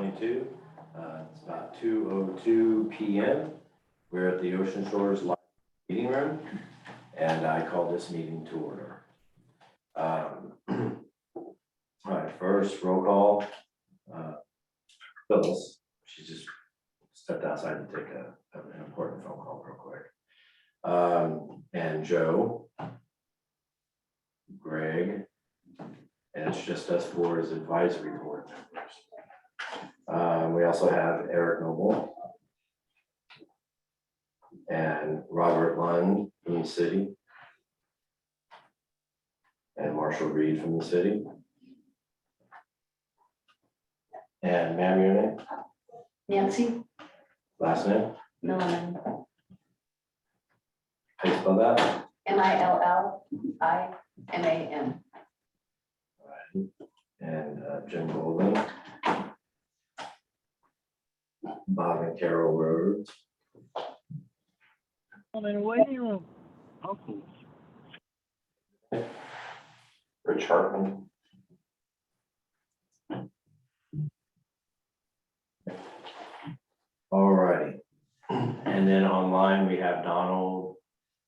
22. It's about 2:02 p.m. We're at the Ocean Shores Live Meeting Room, and I call this meeting to order. All right, first roll call. Phyllis, she just stepped outside to take an important phone call real quick. And Joe, Greg, and it's just us four as advisory board members. We also have Eric Noble and Robert Lund from the city and Marshall Reed from the city. And ma'am, your name? Nancy Last name? Milliman. How you spell that? Milliman. All right. And Jim Golden. Bob and Carol Rhodes. I'm in a waiting room. Uncles. Rich Hartman. All righty. And then online we have Donald.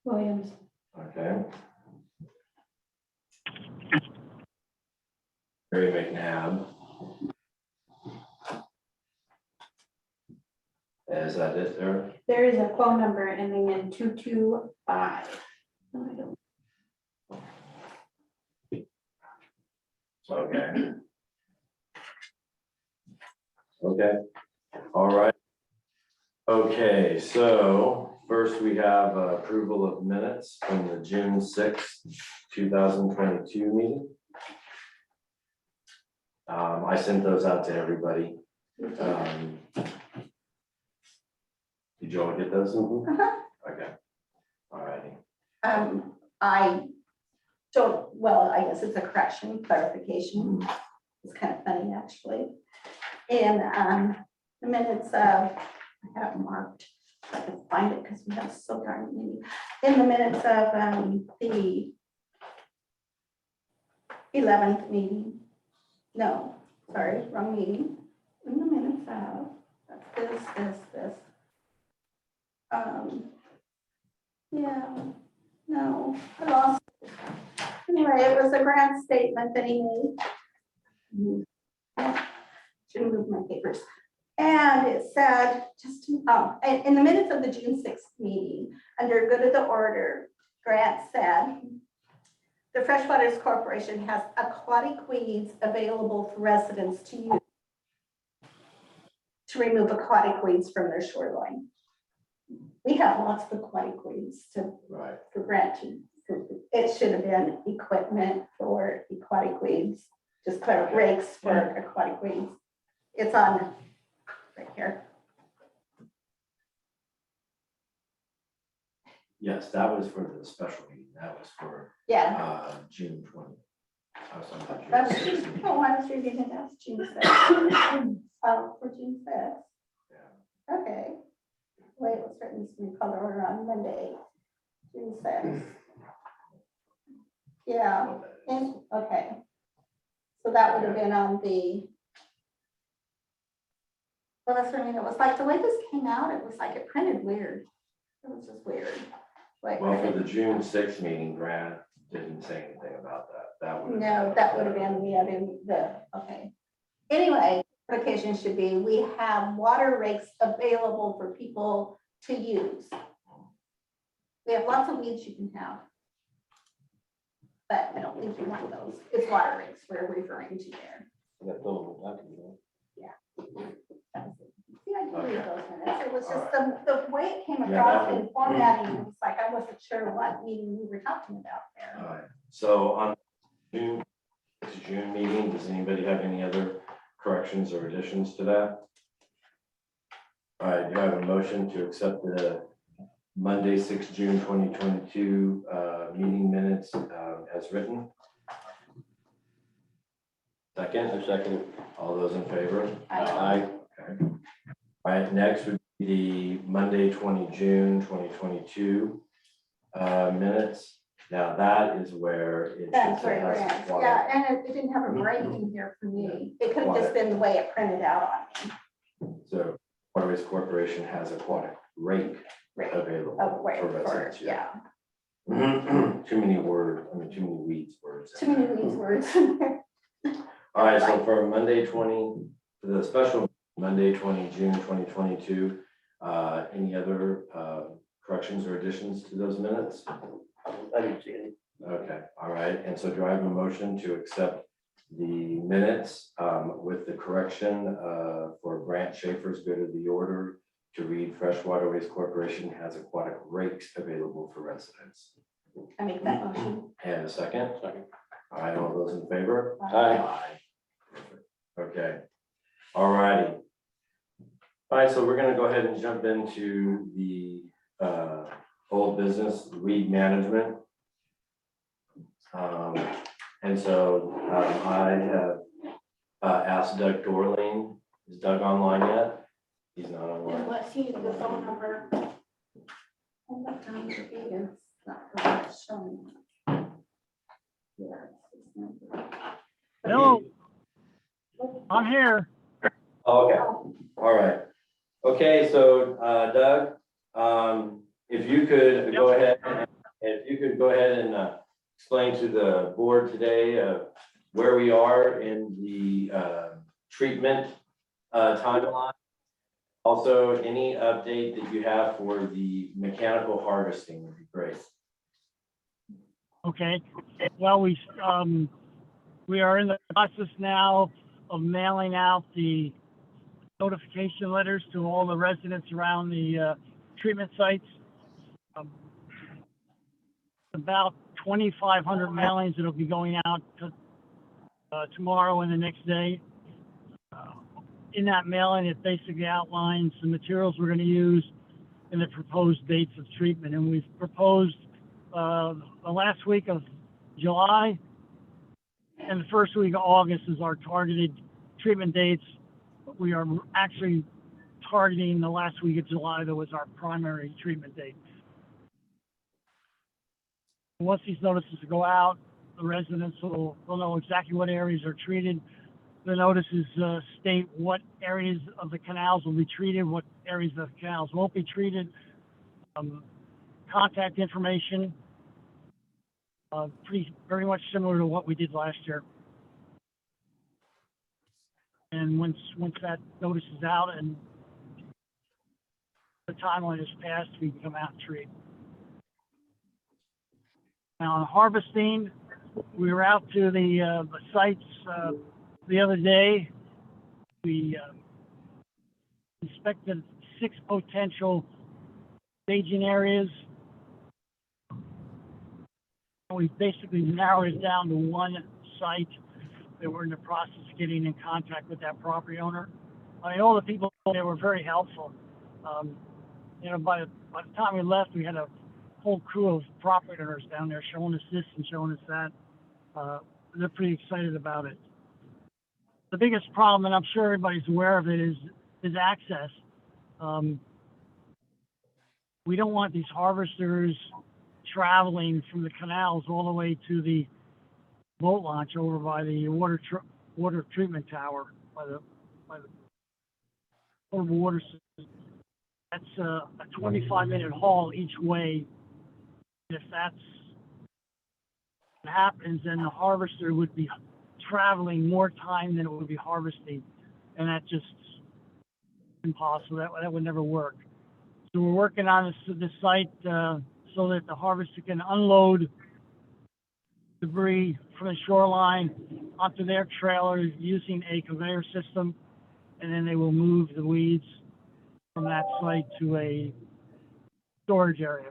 Williams. Okay. Mary McNabb. Is that it there? There is a phone number ending in 225. Okay. Okay. All right. Okay, so first we have approval of minutes from the June 6th, 2022 meeting. I sent those out to everybody. Did you all get those? Okay. All righty. I don't, well, I guess it's a correction, clarification. It's kind of funny, actually. In the minutes of, I have marked, if I can find it because we have so darn many. In the minutes of the 11th meeting. No, sorry, wrong meeting. In the minutes of, that's this. Yeah, no, I lost. Anyway, it was a grant statement that he made. Shouldn't move my papers. And it said, just, in the minutes of the June 6th meeting, under good of the order, Grant said, the Freshwaters Corporation has aquatic weeds available for residents to use to remove aquatic weeds from their shoreline. We have lots of aquatic weeds Right. for Grant to, it should have been equipment for aquatic weeds, just clear rakes for aquatic weeds. It's on right here. Yes, that was for the special meeting. That was for Yeah. June 20th. I was talking about That was June 6th June, meeting. oh, I was reading it as June 6th. Oh, for June 6th. Yeah. Okay. Wait, it was written in color order on Monday, June 6th. Yeah, What that is. and, okay. So that would have been on the, well, that's what I mean, it was like, the way this came out, it was like it printed weird. It was just weird. Like, Well, for the June 6th meeting, Grant didn't say anything about that. That would. no, that would have been okay. Anyway, application should be, we have water rakes available for people to use. We have lots of weeds you can have. But I don't think you want those. It's water rakes we're referring to there. Yeah. See, I can read those minutes. It was just the way it came across in formatting, it was like I wasn't sure what meeting we were talking about All there. right. So on June meeting, does anybody have any other corrections or additions to that? All right, do I have a motion to accept the Monday, 6 June 2022 meeting minutes as written? Second? I second. All those in favor? Aye. Okay. All right, next would be the Monday, 20 June 2022 minutes. Now, that is where it. That's should say where it has ends. water. Yeah, and it didn't have a break in here for me. It could have just been the way it printed out on me. So Waterways Corporation has aquatic rake Right. available Oh, right, for for, residents. yeah. Too many words, too many weeds words. Too many of these words. All right, so for Monday 20, for the special Monday 20, June 2022, any other corrections or additions to those minutes? I didn't see any. Okay, all right, and so do I have a motion to accept the minutes with the correction for Grant Schaefer's good of the order to read Fresh Waterways Corporation has aquatic rakes available for residents? I make that motion. And a second? Second. All right, all those in favor? Aye. Perfect. Okay, all righty. All right, so we're gonna go ahead and jump into the old business, weed management. And so I have asked Doug Dorling, is Doug online yet? He's not online. Unless you need the phone number. And what time it is, not really showing. Yeah, it's this number. Hello, I'm here. Oh, okay, all right. Okay, so Doug, if you could go ahead, and explain to the board today where we are in the treatment timeline. Also, any update that you have for the mechanical harvesting would be great. Okay, well, we are in the process now of mailing out the notification letters to all the residents around the treatment sites. About 2,500 mailings that'll be going out to, tomorrow and the next day. In that mailing, it basically outlines the materials we're going to use and the proposed dates of treatment. And we've proposed the last week of July and the first week of August is our targeted treatment dates. We are actually targeting the last week of July, that was our primary treatment date. Once these notices go out, the residents will know exactly what areas are treated. The notices state what areas of the canals will be treated, what areas of the canals won't be treated. Contact information, very much similar to what we did last year. And once that notice is out and the timeline is passed, we can come out and treat. Now on harvesting, we were out to the sites the other day. We inspected 6 potential staging areas. We basically narrowed it down to one site that we're in the process of getting in contact with that property owner. I mean, all the people there were very helpful. You know, by the time we left, we had a whole crew of property owners down there showing us this and showing us that. They're pretty excited about it. The biggest problem, and I'm sure everybody's aware of it, is access. We don't want these harvesters traveling from the canals all the way to the boat launch over by the water treatment tower, by the potable water system. That's a 25-minute haul each way. If that's what happens, then the harvester would be traveling more time than it would be harvesting, and that's just impossible. That would never work. So we're working on this site so that the harvester can unload debris from the shoreline onto their trailers using a conveyor system, and then they will move the weeds from that site to a storage area.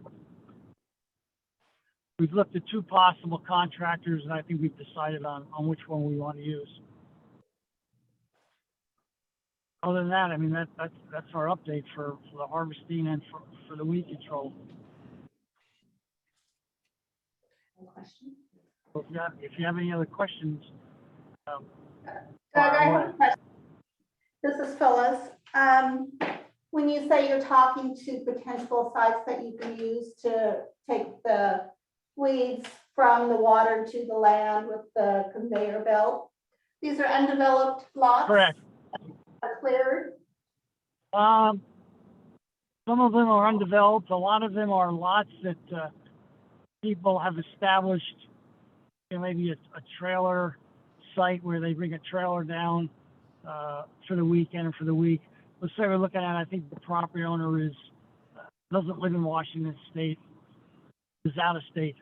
We've looked at 2 possible contractors, and I think we've decided on which one we want to use. Other than that, I mean, that's our update for the harvesting and for the weed control. Any questions? So if you have any other questions, Doug, I have a question. This is Phyllis. When you say you're talking to potential sites that you can use to take the weeds from the water to the land with the conveyor belt. These are undeveloped lots. Correct. Are cleared. Some of them are undeveloped. A lot of them are lots that people have established, maybe a trailer site where they bring a trailer down for the weekend or for the week. Let's say we're looking at, I think the property owner doesn't live in Washington State, is out of state.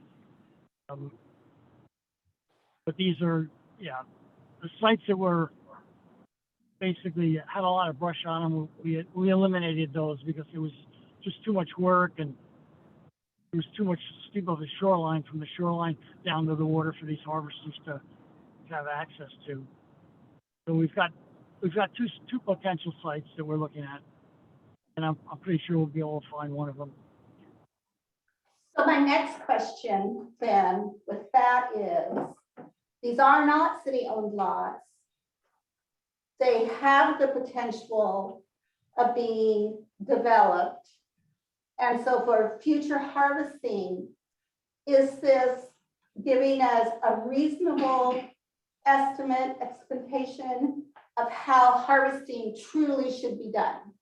But these are, the sites that were basically had a lot of brush on them. We eliminated those because it was just too much work and there was too much steep of a shoreline from the shoreline down to the water for these harvesters to have access to. So we've got two potential sites that we're looking at, and I'm pretty sure we'll be able to find one of them. So my next question then with that is, these are not city-owned lots. They have the potential of being developed. And so for future harvesting, is this giving us a reasonable expectation of how harvesting truly should be done?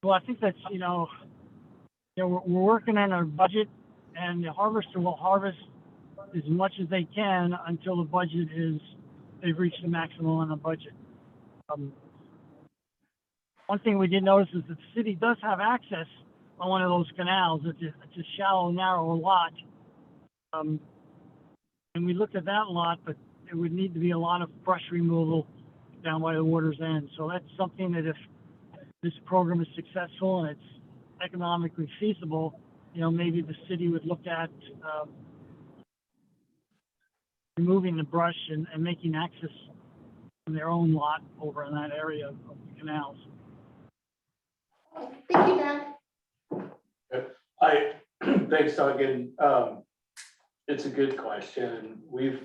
Well, I think that's, we're working on our budget, and the harvester will harvest as much as they can until the budget they've reached the maximum on the budget. One thing we did notice is that the city does have access on one of those canals. It's a shallow, narrow lot. And we looked at that lot, but it would need to be a lot of brush removal down by the water's end. So that's something that if this program is successful and it's economically feasible, maybe the city would look at removing the brush and making access from their own lot over in that area of the canals. Thank you, Doug. Thanks, Doug. And it's a good question. We've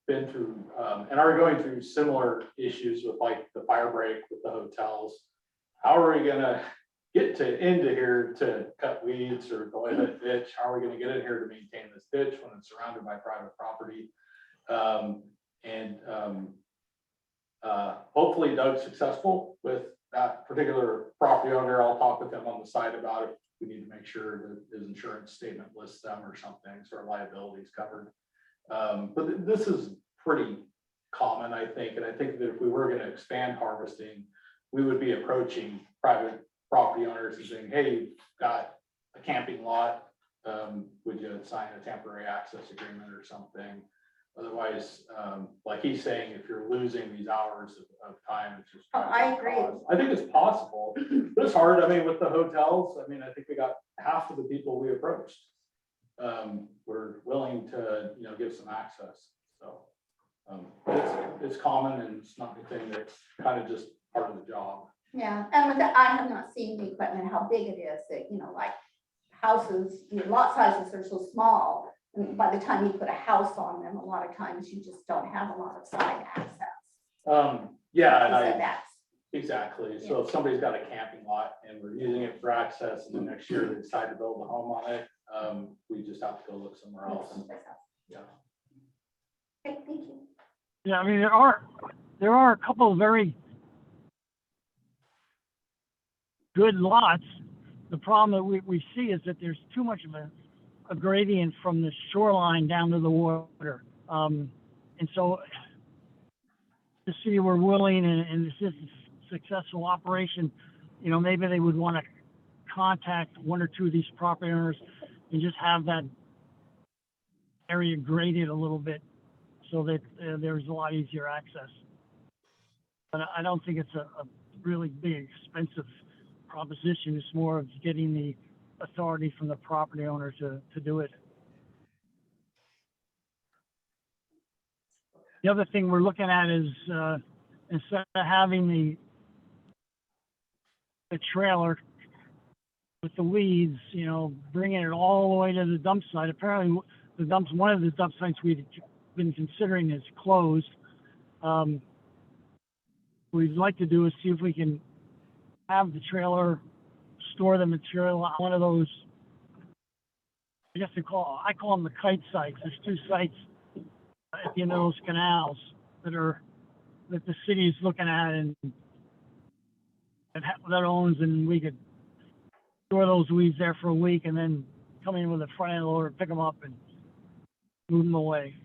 been through and are going through similar issues with like the fire break with the hotels. How are we going to get into here to cut weeds or go in a ditch? How are we going to get in here to maintain this ditch when it's surrounded by private property? Hopefully Doug's successful with that particular property owner. I'll talk with him on the side about it. We need to make sure that his insurance statement lists them or something, so our liability is covered. But this is pretty common, I think. And I think that if we were going to expand harvesting, we would be approaching private property owners and saying, hey, you've got a camping lot. Would you sign a temporary access agreement or something? Otherwise, like he's saying, if you're losing these hours of time, it's just. I agree. I think it's possible, but it's hard. I mean, with the hotels, I mean, I think we got half of the people we approached were willing to, give some access. So it's common, and it's not anything that's kind of just part of the job. Yeah, and with that, I have not seen the equipment, how big it is, that, like houses, lot sizes are so small. And by the time you put a house on them, a lot of times you just don't have a lot of side access. Yeah, He said that's. exactly. So if somebody's got a camping lot and we're using it for access, and the next year they decide to build a home on it, we just have to go look somewhere else. Yeah. Okay, thank you. Yeah, I mean, there are a couple of very good lots. The problem that we see is that there's too much of a gradient from the shoreline down to the water. And so the city were willing, and this is a successful operation, maybe they would want to contact one or two of these property owners and just have that area graded a little bit so that there's a lot easier access. But I don't think it's a really big, expensive proposition. It's more of getting the authority from the property owner to do it. The other thing we're looking at is instead of having the trailer with the weeds, bringing it all the way to the dump site. Apparently, one of the dump sites we've been considering is closed. What we'd like to do is see if we can have the trailer store the material on one of those, I guess I call them the kite sites. There's 2 sites at the end of those canals that the city is looking at and that owns, and we could store those weeds there for a week and then come in with a front end loader, pick them up and move them away.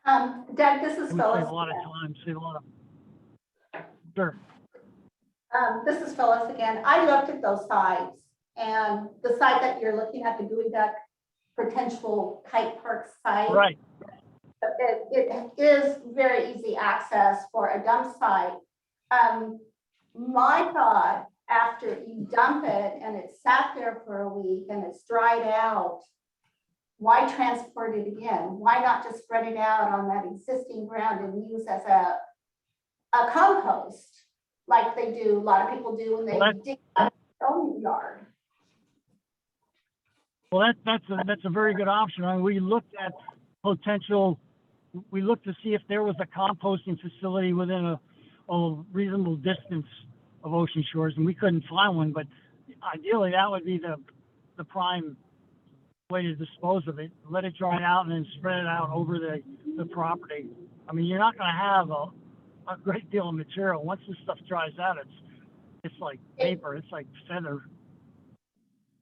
Doug, this is We Phyllis. save a lot of time, save a lot of, sure. This is Phyllis again. I looked at those sites, and the site that you're looking at, the Gooey Duck potential kite park site. Right. It is very easy access for a dump site. My thought, after you dump it and it's sat there for a week and it's dried out, why transport it again? Why not just spread it out on that existing ground and use as a compost, like they do, a lot of people do when they dig up their own yard? Well, that's a very good option. I mean, we looked at potential. We looked to see if there was a composting facility within a reasonable distance of ocean shores, and we couldn't find one. But ideally, that would be the prime way to dispose of it. Let it dry out and then spread it out over the property. I mean, you're not going to have a great deal of material. Once this stuff dries out, it's like vapor. It's like feather.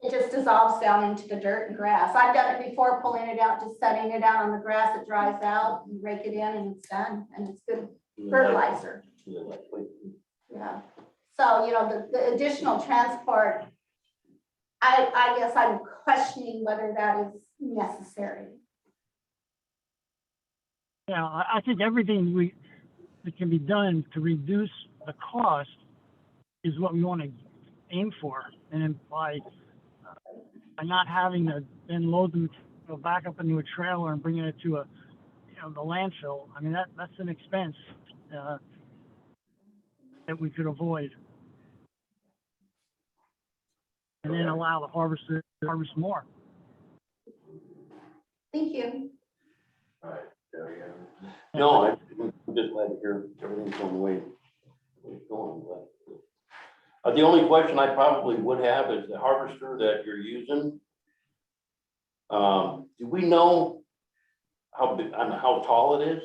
It just dissolves down into the dirt and grass. I've done it before, pulling it out, just setting it out on the grass. It dries out, you rake it in and it's done, and it's good fertilizer. Yeah. So, the additional transport, I guess I'm questioning whether that is necessary. Yeah, I think everything that can be done to reduce the cost is what we want to aim for, and then by not having to then load them back up into a trailer and bringing it to the landfill. I mean, that's an expense that we could avoid, and then allow the harvester to harvest more. Thank you. All right, Joey, No, I'm just glad to hear everything's going the way it's going. But the only question I probably would have is the harvester that you're using. Do we know how tall it is?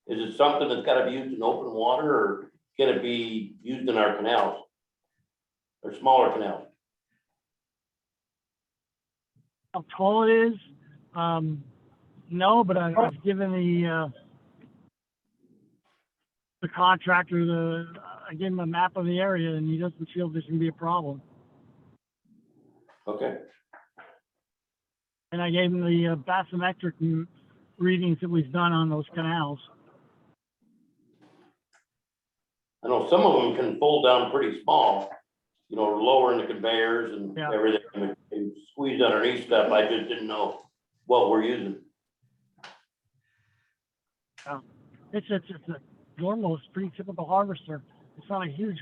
Is it something that's got to be used in open water, or can it be used in our canals or smaller canals? How tall it is? No, but I've given the contractor I gave him a map of the area, and he doesn't feel there's going to be a problem. Okay. And I gave him the bathymetric readings that we've done on those canals. I know some of them can fold down pretty small, lowering the conveyors and everything, and squeeze underneath stuff. I just didn't know what we're using. It's a normal, it's pretty typical harvester. It's not a huge,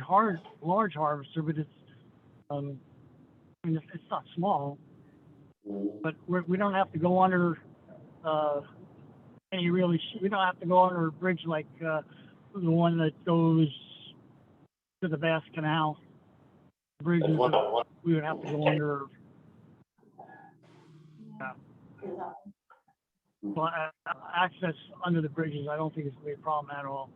large harvester, but it's it's not small. But we don't have to go under we don't have to go under a bridge like the one that goes to the Bass Canal. Bridges that we would have to go under. Well, access under the bridges, I don't think it's going to be a problem at all.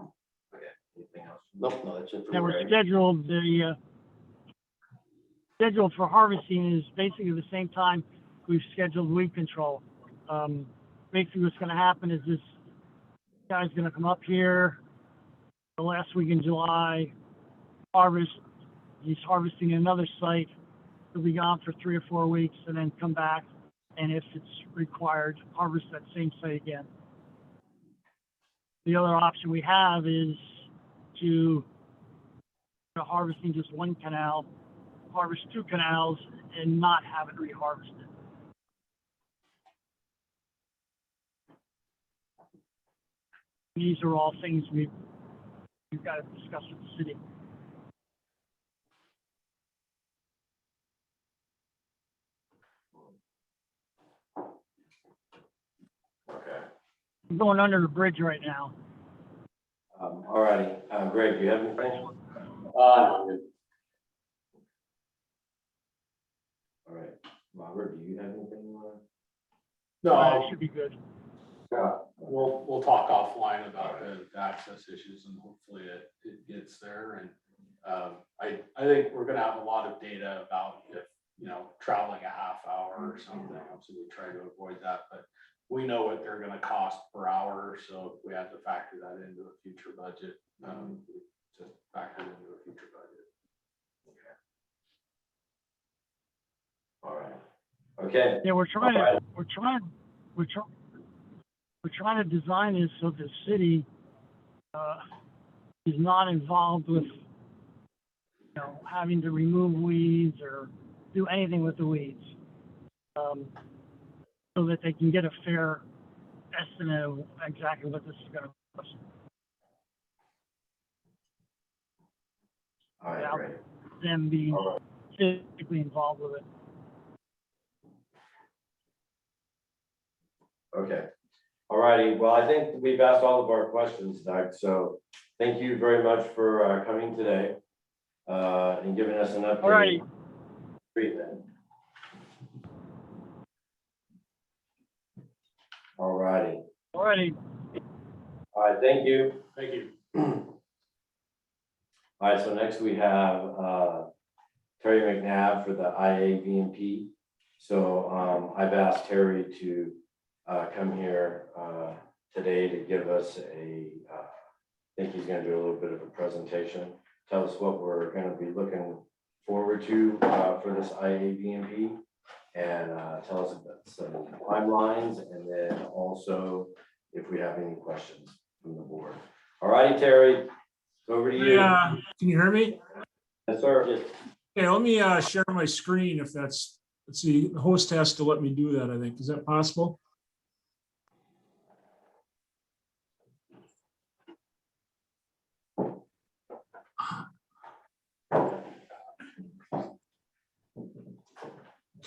Okay, anything else? No, that's it for Now me. we're scheduled, scheduled for harvesting is basically the same time we've scheduled weed control. Basically what's going to happen is this guy's going to come up here the last week in July, harvest. He's harvesting another site. He'll be gone for 3 or 4 weeks and then come back, and if it's required, harvest that same site again. The other option we have is to harvesting just one canal, harvest 2 canals, and not have it reharvested. These are all things we've got to discuss with the city. Okay. I'm going under the bridge right now. All righty, Greg, do you have anything? No, All right, Robert, do you have anything you want? It should be good. we'll talk offline about the access issues and hopefully it gets there. And I think we're gonna have a lot of data about if, traveling a half hour or something, so we try to avoid that, but we know what they're gonna cost per hour, so if we have to factor that into a future budget, just factor it into a future budget. All right, okay. Yeah, we're trying to design this so the city is not involved with, having to remove weeds or do anything with the weeds, so that they can get a fair estimate of exactly what this is going to cost. All right, Yeah. great. Them being All physically involved with it. Okay. All righty. Well, I think we've asked all of our questions, Doug. So thank you very much for coming today and giving us an update. All righty. Treatment. All righty. All righty. All right. Thank you. Thank you. All right. So next we have Terry McNabb for the IAVMP. So I've asked Terry to come here today to give us I think he's going to do a little bit of a presentation, tell us what we're going to be looking forward to for this IAVMP, and tell us about some timelines, and then also if we have any questions from the board. All righty, Terry, over to you. Yeah, can you hear me? Yes, sir. Yes. Okay, let me share my screen if that's, let's see, the host has to let me do that, I think. Is that possible?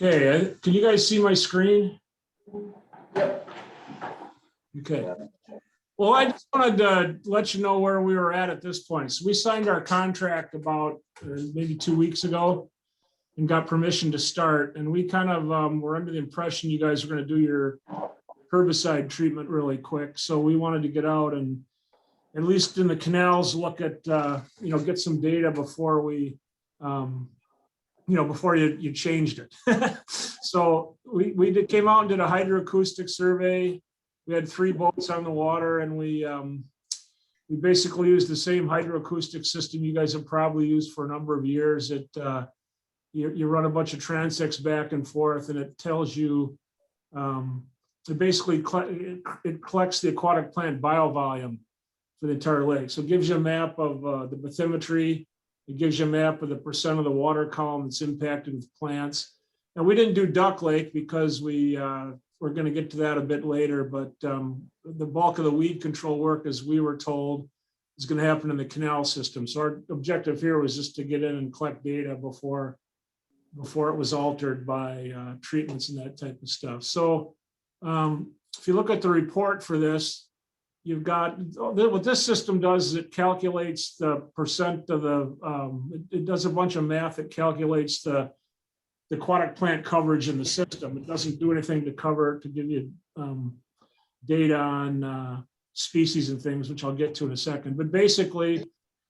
Okay, can you guys see my screen? Yep. Okay. Well, I just wanted to let you know where we were at this point. So we signed our contract about maybe 2 weeks ago and got permission to start. And we kind of were under the impression you guys were going to do your herbicide treatment really quick. So we wanted to get out and at least in the canals, look at, get some data before we, before you changed it. So we came out and did a hydroacoustic survey. We had 3 boats on the water, and we basically used the same hydroacoustic system you guys have probably used for a number of years. You run a bunch of transects back and forth, and it tells you, it basically it collects the aquatic plant biovolume for the entire lake. So it gives you a map of the bathymetry. It gives you a map of the percent of the water column that's impacted with plants. And we didn't do Duck Lake because we're going to get to that a bit later, but the bulk of the weed control work, as we were told, is going to happen in the canal system. So our objective here was just to get in and collect data before it was altered by treatments and that type of stuff. So if you look at the report for this, you've got what this system does is it calculates the percent of it does a bunch of math that calculates the aquatic plant coverage in the system. It doesn't do anything to give you data on species and things, which I'll get to in a second. But basically,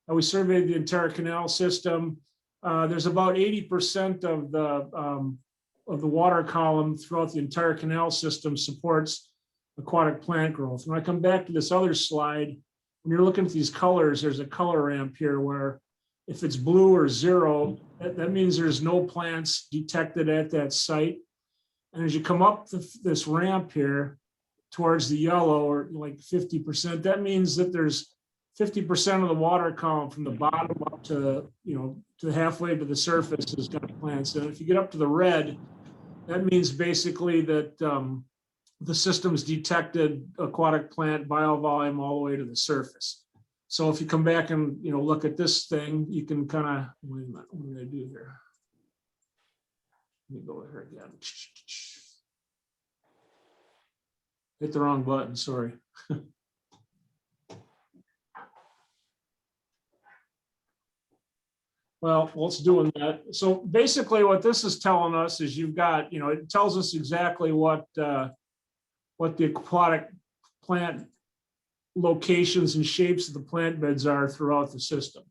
we surveyed the entire canal system. There's about 80% of the water column throughout the entire canal system supports aquatic plant growth. When I come back to this other slide, when you're looking at these colors, there's a color ramp here where if it's blue or 0, that means there's no plants detected at that site. And as you come up this ramp here towards the yellow, or like 50%, that means that there's 50% of the water column from the bottom up to, to halfway to the surface has got plants. And if you get up to the red, that means basically that the system's detected aquatic plant biovolume all the way to the surface. So if you come back and look at this thing, you can kind of, wait a minute, what did I do here? Let me go here again. Hit the wrong button, sorry. Well, let's doing that. So basically what this is telling us is you've got, it tells us exactly what the aquatic plant locations and shapes of the plant beds are throughout the system.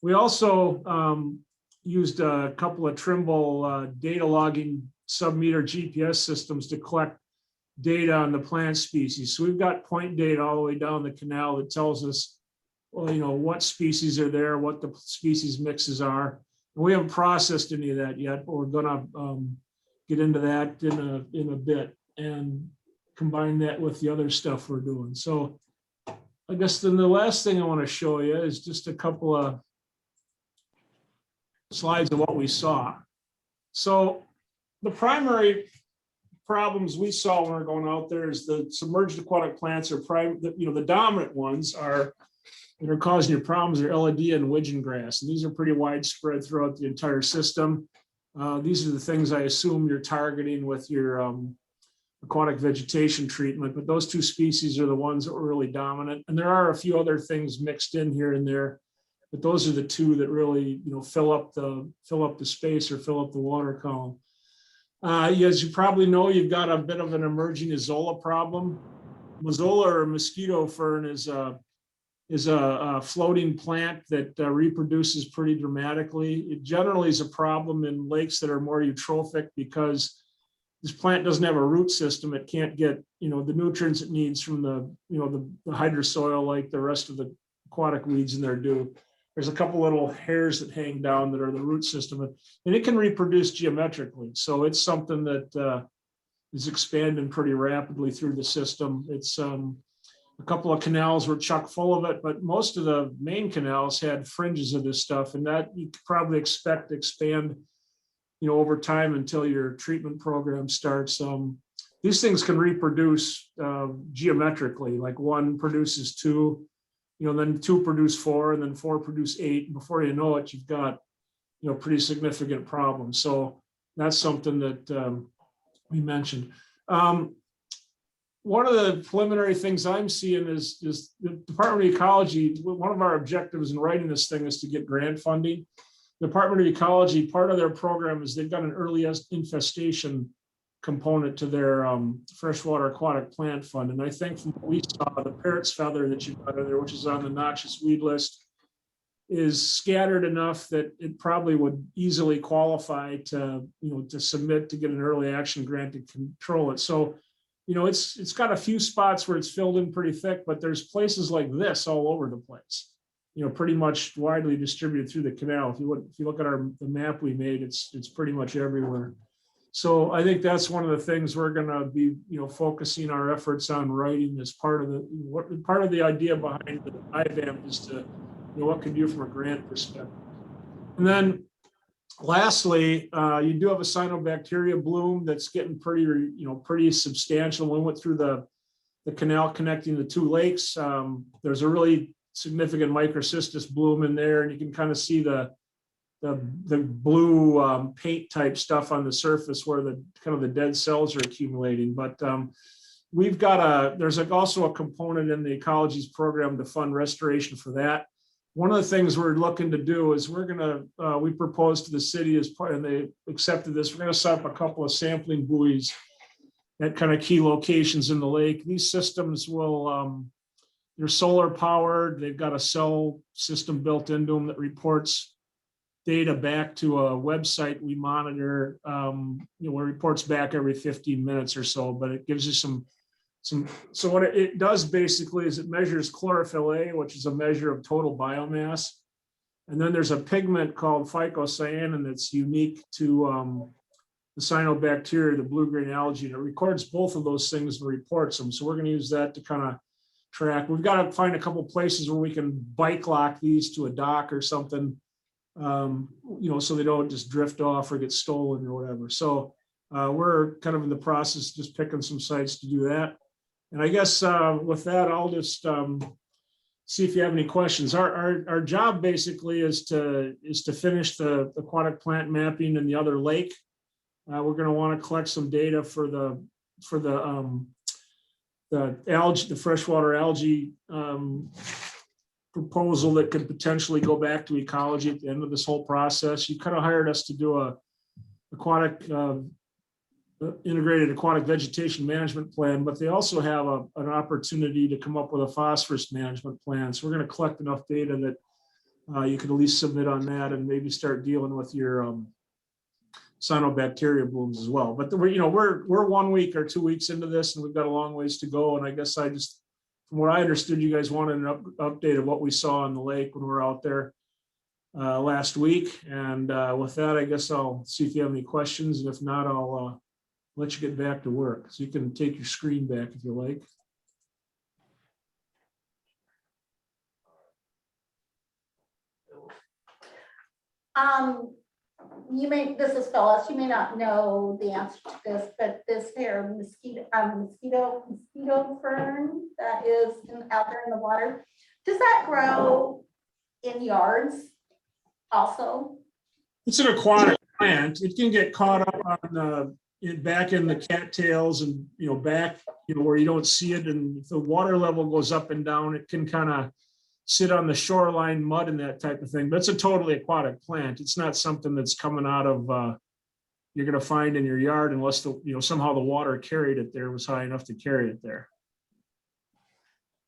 We also used a couple of Trimble data logging sub-meter GPS systems to collect data on the plant species. So we've got point data all the way down the canal that tells us, well, what species are there, what the species mixes are. And we haven't processed any of that yet, but we're gonna get into that in a bit and combine that with the other stuff we're doing. So I guess then the last thing I want to show you is just a couple of slides of what we saw. So the primary problems we saw when we we're going out there is the submerged aquatic plants are the dominant ones are that are causing your problems are Elodea and widgeon grass. And these are pretty widespread throughout the entire system. These are the things I assume you're targeting with your aquatic vegetation treatment, but those two species are the ones that were really dominant. And there are a few other things mixed in here and there, but those are the two that really, fill up the space or fill up the water column. As you probably know, you've got a bit of an emerging Azolla problem. Mazola or mosquito fern is a floating plant that reproduces pretty dramatically. It generally is a problem in lakes that are more eutrophic because this plant doesn't have a root system. It can't get, the nutrients it needs from the hydrosoil like the rest of the aquatic weeds in there do. There's a couple little hairs that hang down that are the root system, and it can reproduce geometrically. So it's something that is expanding pretty rapidly through the system. It's a couple of canals were chock full of it, but most of the main canals had fringes of this stuff, and that you could probably expect to expand over time until your treatment program starts. These things can reproduce geometrically, like one produces two, then two produce four, and then four produce eight. And before you know it, you've got, pretty significant problems. So that's something that we mentioned. One of the preliminary things I'm seeing is the Department of Ecology. One of our objectives in writing this thing is to get grant funding. The Department of Ecology, part of their program is they've got an early infestation component to their freshwater aquatic plant fund. And I think from what we saw, the parrot's feather that you've got in there, which is on the noxious weed list, is scattered enough that it probably would easily qualify to submit to get an early action grant to control it. So, it's got a few spots where it's filled in pretty thick, but there's places like this all over the place. Pretty much widely distributed through the canal. If you look at the map we made, it's pretty much everywhere. So I think that's one of the things we're going to be, focusing our efforts on writing as part of the idea behind the IVAM is to, what can you do from a grant perspective. And then lastly, you do have a cyanobacteria bloom that's getting pretty substantial. We went through the canal connecting the two lakes. There's a really significant microcystis bloom in there, and you can kind of see the blue paint type stuff on the surface where the dead cells are accumulating. But there's also a component in the ecology's program to fund restoration for that. One of the things we're looking to do is we proposed to the city as part, and they accepted this, we're going to set up a couple of sampling buoys at kind of key locations in the lake. These systems will, they're solar powered. They've got a cell system built into them that reports data back to a website we monitor, where it reports back every 15 minutes or so, but it gives you some, so what it does basically is it measures chlorophyll A, which is a measure of total biomass. And then there's a pigment called phycocyanin that's unique to the cyanobacteria, the blue-green algae, and it records both of those things and reports them. So we're going to use that to kind of track. We've got to find a couple places where we can bike lock these to a dock or something, so they don't just drift off or get stolen or whatever. So we're kind of in the process of just picking some sites to do that. And I guess with that, I'll just see if you have any questions. Our job basically is to finish the aquatic plant mapping in the other lake. We're going to want to collect some data for the algae, the freshwater algae proposal that could potentially go back to ecology at the end of this whole process. You kind of hired us to do a aquatic, integrated aquatic vegetation management plan, but they also have an opportunity to come up with a phosphorus management plan. So we're going to collect enough data that you could at least submit on that and maybe start dealing with your cyanobacteria blooms as well. But we're 1 week or 2 weeks into this, and we've got a long ways to go. And I guess from what I understood, you guys wanted an update of what we saw on the lake when we were out there last week. And with that, I guess I'll see if you have any questions, and if not, I'll let you get back to work. So you can take your screen back if you like. This is Phyllis, you may not know the answer to this, but this here mosquito fern that is out there in the water, does that grow in yards also? It's an aquatic plant. It can get caught up on back in the cattails and, back, where you don't see it. And if the water level goes up and down, it can kind of sit on the shoreline mud and that type of thing. But it's a totally aquatic plant. It's not something that's coming out of, you're going to find in your yard unless somehow the water carried it there, was high enough to carry it there.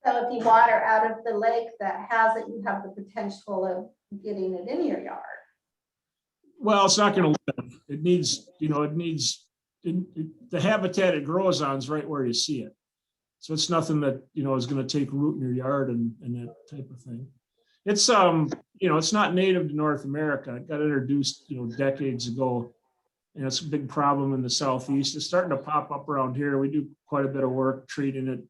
So if you water out of the lake that has it, you have the potential of getting it in your yard. Well, it's not going to live. It needs, the habitat it grows on is right where you see it. So it's nothing that, is going to take root in your yard and that type of thing. It's, it's not native to North America. It got introduced, decades ago. And it's a big problem in the Southeast. It's starting to pop up around here. We do quite a bit of work treating it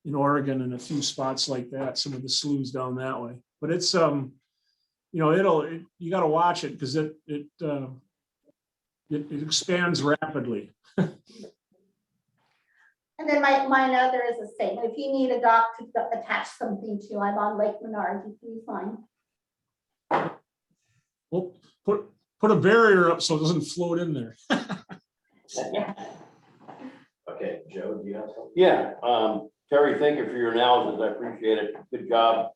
in Oregon and a few spots like that, some of the sloughs down that way. But it's, you got to watch it because it expands rapidly. And then my other is a statement. If you need a dock to attach something to, I'm on Lake Menard, you can find. Well, put a barrier up so it doesn't float in there. Okay, Joe, do you have something? Yeah, Terry, thank you for your analysis. I appreciate it. Good job.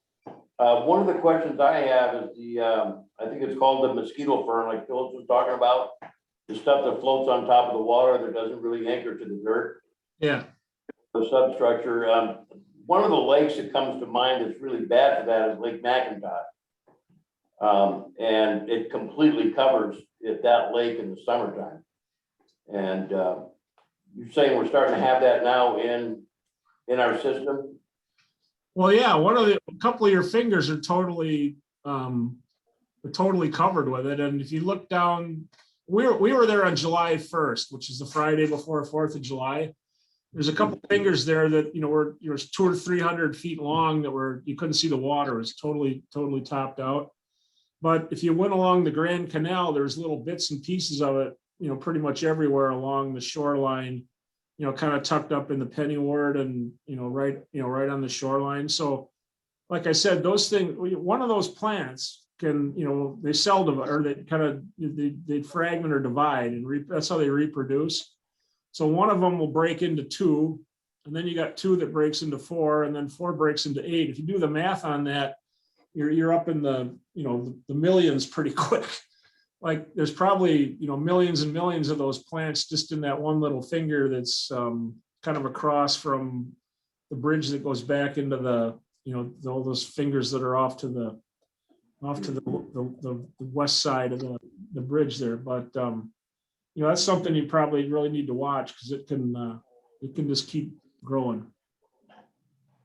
One of the questions I have is I think it's called the mosquito fern, like Phillips was talking about, the stuff that floats on top of the water that doesn't really anchor to the dirt. Yeah. The substructure. One of the lakes that comes to mind that's really bad for that is Lake McIntosh. And it completely covers that lake in the summertime. And you're saying we're starting to have that now in our system? Well, yeah, a couple of your fingers are totally covered with it. And if you look down, we were there on July 1st, which is the Friday before 4th of July. There's a couple of fingers there that, were 200 or 300 feet long that you couldn't see the water. It was totally topped out. But if you went along the Grand Canal, there's little bits and pieces of it, pretty much everywhere along the shoreline, kind of tucked up in the pennywort and, right on the shoreline. So like I said, those things, one of those plants can, they seldom, or they kind of, they fragment or divide, and that's how they reproduce. So one of them will break into 2, and then you got 2 that breaks into 4, and then 4 breaks into 8. If you do the math on that, you're up in the, the millions pretty quick. Like there's probably, millions and millions of those plants just in that one little finger that's kind of across from the bridge that goes back into the, all those fingers that are off to the west side of the bridge there. But that's something you probably really need to watch because it can just keep growing.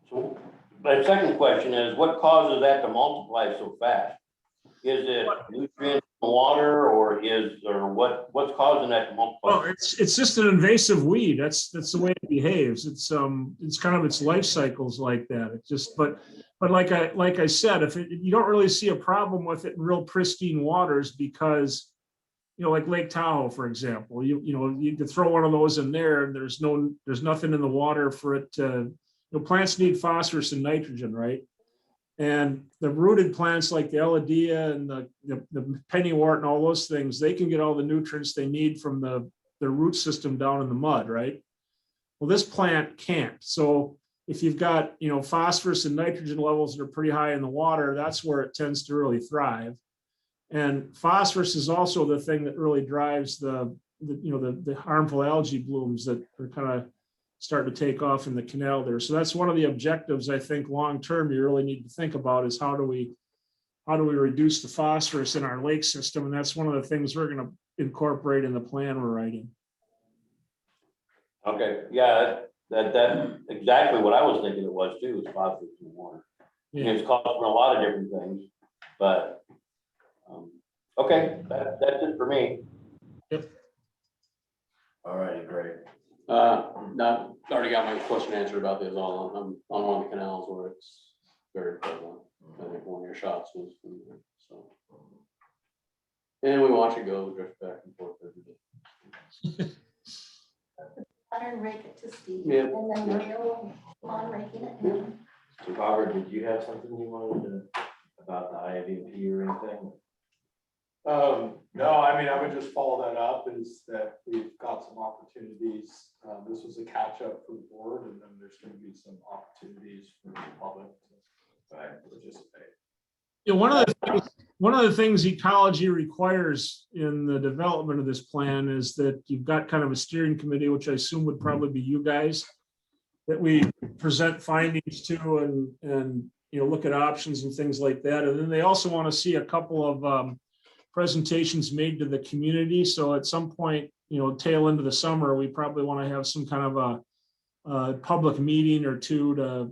So my second question is, what causes that to multiply so fast? Is it nutrients in the water, or what's causing that to multiply? Well, it's just an invasive weed. That's the way it behaves. It's kind of its life cycles like that. It just but like I said, you don't really see a problem with it in real pristine waters because, like Lake Tahoe, for example, you could throw one of those in there and there's nothing in the water for it to, plants need phosphorus and nitrogen, right? And the rooted plants like the elodea and the pennywort and all those things, they can get all the nutrients they need from the root system down in the mud, right? Well, this plant can't. So if you've got, phosphorus and nitrogen levels that are pretty high in the water, that's where it tends to really thrive. And phosphorus is also the thing that really drives the harmful algae blooms that are kind of starting to take off in the canal there. So that's one of the objectives, I think, long-term, you really need to think about is how do we reduce the phosphorus in our lake system? And that's one of the things we're going to incorporate in the plan we're writing. Okay, yeah, that exactly what I was thinking it was too, is phosphorus in the water. Yeah. It's caused from a lot of different things, but, okay, that's it for me. All righty, great. Not, already got my question answered about the ozone. I'm on one of the canals where it's very prevalent. I think one of your shots was from there, so. And we watch it go, drift back and forth every day. Iron rake it to Steve, Yeah. and then reel on raking it in. So Robert, did you have something you wanted to, about the IVP or anything? No, I mean, I would just follow that up is that we've got some opportunities. This was a catch up for the board, and then there's going to be some opportunities for the public to participate. One of the things ecology requires in the development of this plan is that you've got kind of a steering committee, which I assume would probably be you guys, that we present findings to and look at options and things like that. And then they also want to see a couple of presentations made to the community. So at some point, tail into the summer, we probably want to have some kind of a public meeting or two to,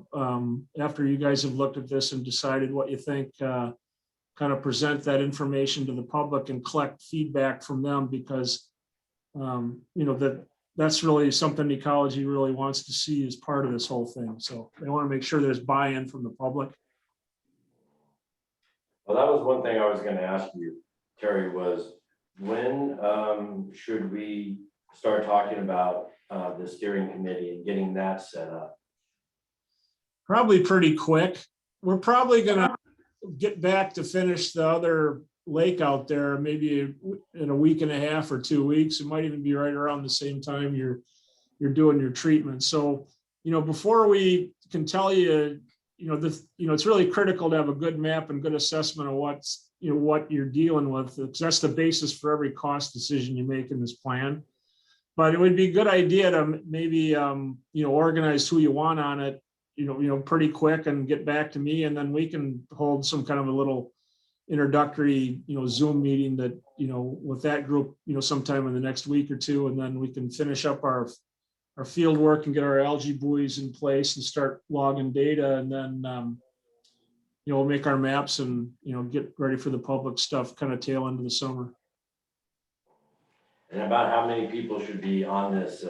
after you guys have looked at this and decided what you think, kind of present that information to the public and collect feedback from them, because that's really something ecology really wants to see as part of this whole thing. So they want to make sure there's buy-in from the public. Well, that was one thing I was going to ask you, Terry, was when should we start talking about the steering committee and getting that set up? Probably pretty quick. We're probably gonna get back to finish the other lake out there, maybe in a week and a half or 2 weeks. It might even be right around the same time you're doing your treatment. So, before we can tell you, it's really critical to have a good map and good assessment of what you're dealing with, because that's the basis for every cost decision you make in this plan. But it would be a good idea to maybe, organize who you want on it, pretty quick and get back to me. And then we can hold some kind of a little introductory, Zoom meeting that, with that group, sometime in the next week or two. And then we can finish up our field work and get our algae buoys in place and start logging data. And then, we'll make our maps and, get ready for the public stuff kind of tail into the summer. And about how many people should be on this?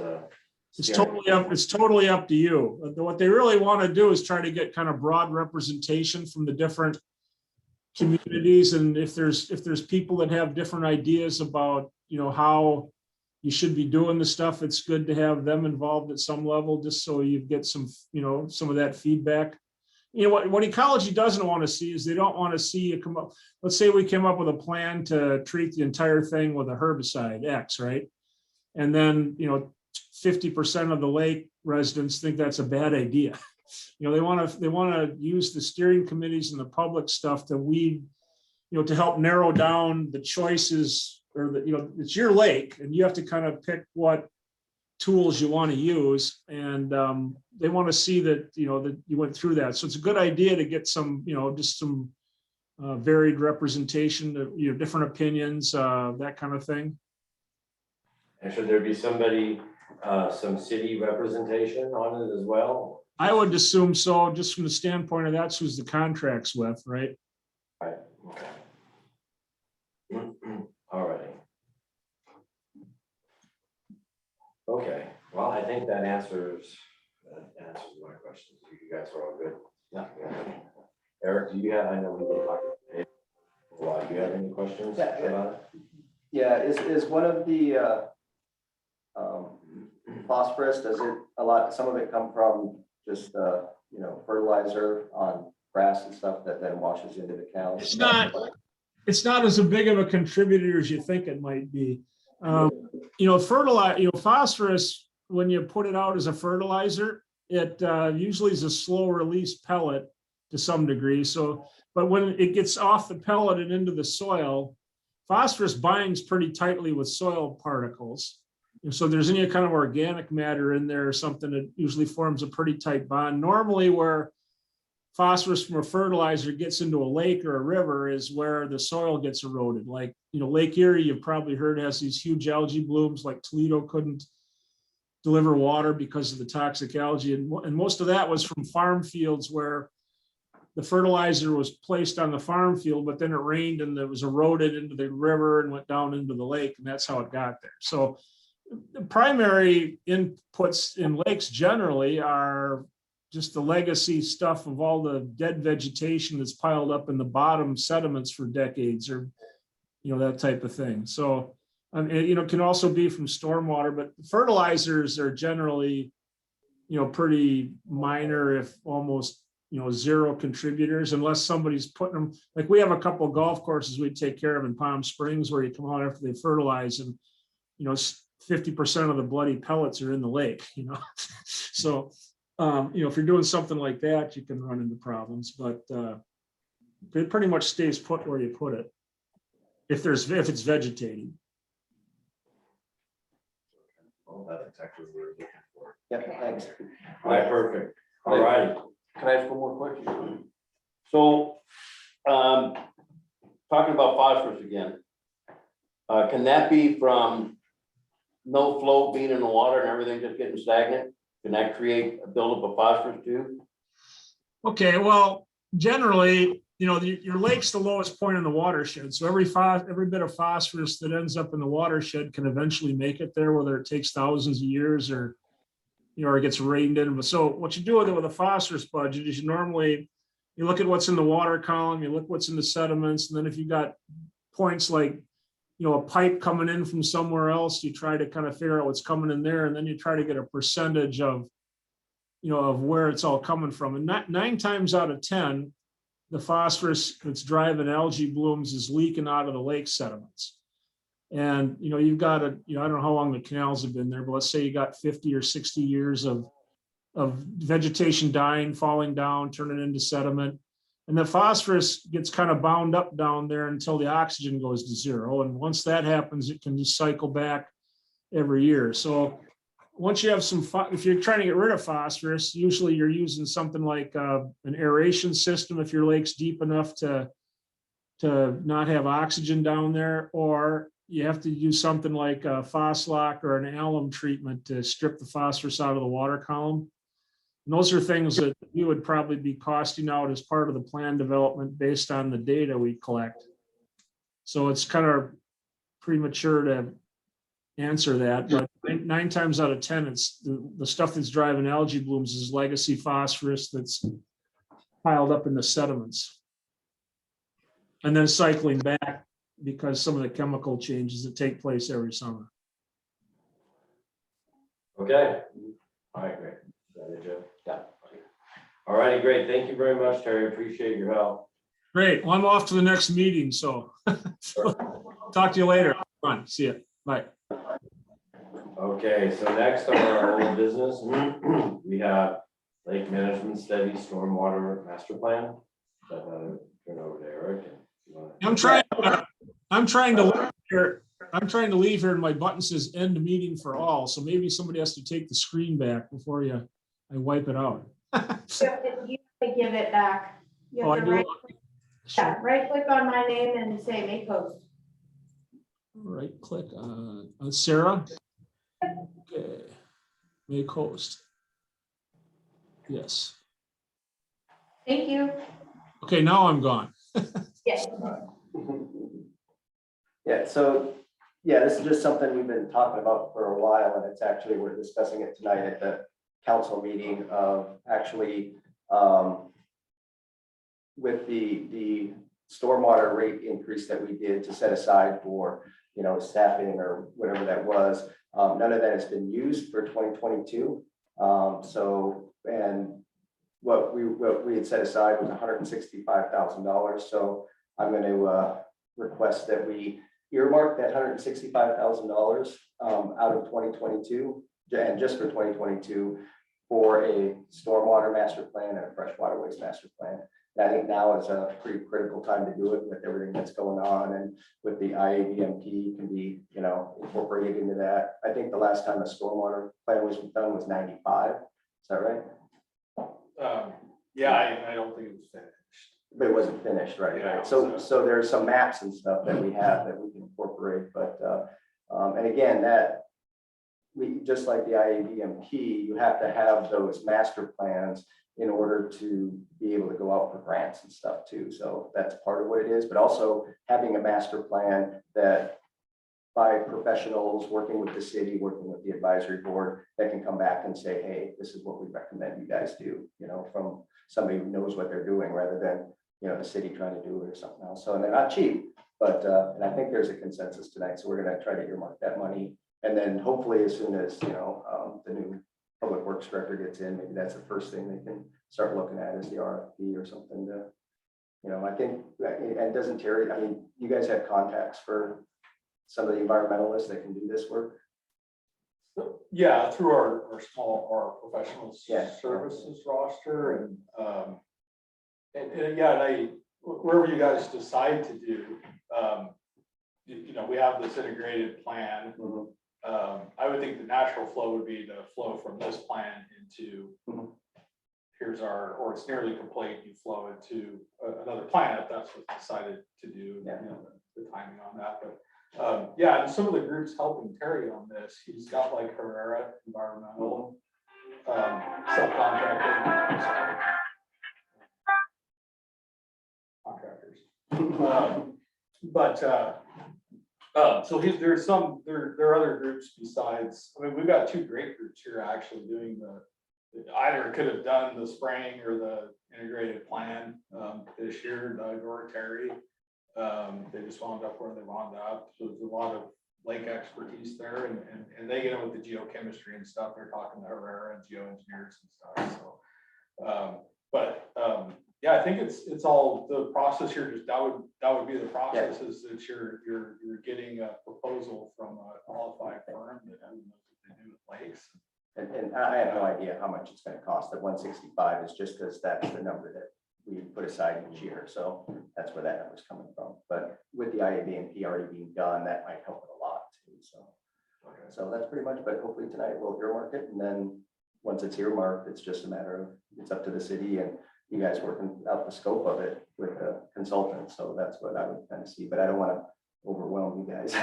It's totally up to you. What they really want to do is try to get kind of broad representation from the different communities. And if there's people that have different ideas about, how you should be doing the stuff, it's good to have them involved at some level, just so you get some, some of that feedback. What ecology doesn't want to see is they don't want to see you come up. Let's say we came up with a plan to treat the entire thing with a herbicide X, right? And then, 50% of the lake residents think that's a bad idea. They want to use the steering committees and the public stuff to weed, to help narrow down the choices, or it's your lake and you have to kind of pick what tools you want to use. And they want to see that, that you went through that. So it's a good idea to get some, just some varied representation of, different opinions, that kind of thing. And should there be somebody, some city representation on it as well? I would assume so, just from the standpoint of that's who's the contracts with, right? Right, okay. All righty. Okay, well, I think that answers my questions. You guys are all good. Yeah. Eric, do you have, I know we were talking today. Do you have any questions Yeah. about it? Yeah, is one of the phosphorus, does it some of it come from just fertilizer on grass and stuff that then washes into the canals? It's not as big of a contributor as you think it might be. Phosphorus, when you put it out as a fertilizer, it usually is a slow release pellet to some degree. So, but when it gets off the pellet and into the soil, phosphorus binds pretty tightly with soil particles. And so there's any kind of organic matter in there or something that usually forms a pretty tight bond. Normally where phosphorus from a fertilizer gets into a lake or a river is where the soil gets eroded. Like, Lake Erie, you've probably heard, has these huge algae blooms. Like Toledo couldn't deliver water because of the toxic algae. And most of that was from farm fields where the fertilizer was placed on the farm field, but then it rained and it was eroded into the river and went down into the lake, and that's how it got there. So the primary inputs in lakes generally are just the legacy stuff of all the dead vegetation that's piled up in the bottom sediments for decades, or that type of thing. So it can also be from stormwater, but fertilizers are generally pretty minor, if almost zero contributors, unless somebody's putting them. Like, we have a couple of golf courses we take care of in Palm Springs where you come out after they fertilize, and 50% of the bloody pellets are in the lake. So if you're doing something like that, you can run into problems, but it pretty much stays put where you put it if it's vegetating. Well, that's exactly what we're looking for. Yep, thanks. All right, perfect. All right. Can I ask one more question? So, talking about phosphorus again, can that be from no flow being in the water and everything just getting stagnant? Can that create a buildup of phosphorus too? Okay, well, generally, your lake's the lowest point in the watershed. So every bit of phosphorus that ends up in the watershed can eventually make it there, whether it takes thousands of years or it gets rained in. So what you do with a phosphorus budget is you look at what's in the water column, you look what's in the sediments, and then if you got points like, a pipe coming in from somewhere else, you try to kind of figure out what's coming in there, and then you try to get a percentage of, of where it's all coming from. And 9 times out of 10, the phosphorus that's driving algae blooms is leaking out of the lake sediments. And, you've got I don't know how long the canals have been there, but let's say you got 50 or 60 years of vegetation dying, falling down, turning into sediment. And the phosphorus gets kind of bound up down there until the oxygen goes to zero. And once that happens, it can just cycle back every year. So once you have if you're trying to get rid of phosphorus, usually you're using something like an aeration system if your lake's deep enough to not have oxygen down there, or you have to use something like a phoslock or an alum treatment to strip the phosphorus out of the water column. And those are things that we would probably be costing out as part of the plan development based on the data we collect. So it's kind of premature to answer that, but 9 times out of 10, it's the stuff that's driving algae blooms is legacy phosphorus that's piled up in the sediments. And then cycling back because some of the chemical changes that take place every summer. Okay. All right, great. Is that it, Joe? Yeah. All righty, great. Thank you very much, Terry. Appreciate your help. Great. Well, I'm off to the next meeting, so talk to you later. Come on, see you. Bye. Okay, so next on our old business, we have Lake Management Study Stormwater Master Plan. Turn over to Eric. I'm trying to leave here. I'm trying to leave here, and my button says end meeting for all. So maybe somebody has to take the screen back before I wipe it out. You have to give it back. You Oh, I have to do. right click on my name and say make host. Right click on Sarah. Okay. Make host. Yes. Thank you. Okay, now I'm gone. Yes. Yeah, so, this is just something we've been talking about for a while, and it's actually, we're discussing it tonight at the council meeting of actually, with the stormwater rate increase that we did to set aside for, staffing or whatever that was, none of that has been used for 2022. And what we had set aside was $165,000. So I'm going to request that we earmark that $165,000 out of 2022, and just for 2022, for a stormwater master plan and a fresh waterways master plan. And I think now is a pretty critical time to do it with everything that's going on and with the IABMP can be, you know, incorporated into that. I think the last time a stormwater plan was done was 95. Is that right? Yeah, I don't think it was finished. But it wasn't finished, right? Yeah, Right. So, so- so there's some maps and stuff that we have that we can incorporate, but, and again, that we, just like the IABMP, you have to have those master plans in order to be able to go out for grants and stuff too. So that's part of what it is, but also having a master plan that by professionals, working with the city, working with the advisory board, that can come back and say, hey, this is what we recommend you guys do, you know, from somebody who knows what they're doing rather than, you know, the city trying to do it or something else. So, and they're not cheap, but, and I think there's a consensus tonight. So we're going to try to earmark that money. And then hopefully as soon as, you know, the new public works director gets in, maybe that's the first thing they can start looking at is the RFP or something to, you know, I think, and doesn't Terry, I mean, you guys have contacts for some of the environmentalists that can do this work? Yeah, through our professional Yeah. services roster and yeah, wherever you guys decide to do, you know, we have this integrated plan. I would think the natural flow would be to flow from this plan into, here's or it's nearly complete, you flow into another plan if that's what's decided to do, Yeah. you know, the timing on that, but yeah, and some of the groups helping Terry on this, he's got like Herrera Environmental subcontractor. Contractors. So there are other groups besides, I mean, we've got two great groups here actually doing either could have done the spraying or the integrated plan this year, Doug or Terry. They just wound up where they wound up. So there's a lot of lake expertise there and they get in with the geochemistry and stuff. They're talking to Herrera and geoengineers and stuff. So, yeah, I think it's all the process here. Just that would be the process is that you're getting a proposal from a qualified firm that knows what they do with lakes. And I have no idea how much it's going to cost. That 165 is just because that's the number that we put aside each year. So that's where that number's coming from. But with the IABMP already being done, that might help it a lot too. So that's pretty much, but hopefully tonight we'll earmark it. And then once it's earmarked, it's just a matter of, it's up to the city and you guys working out the scope of it with the consultant. So that's what I would kind of see, but I don't want to overwhelm you guys.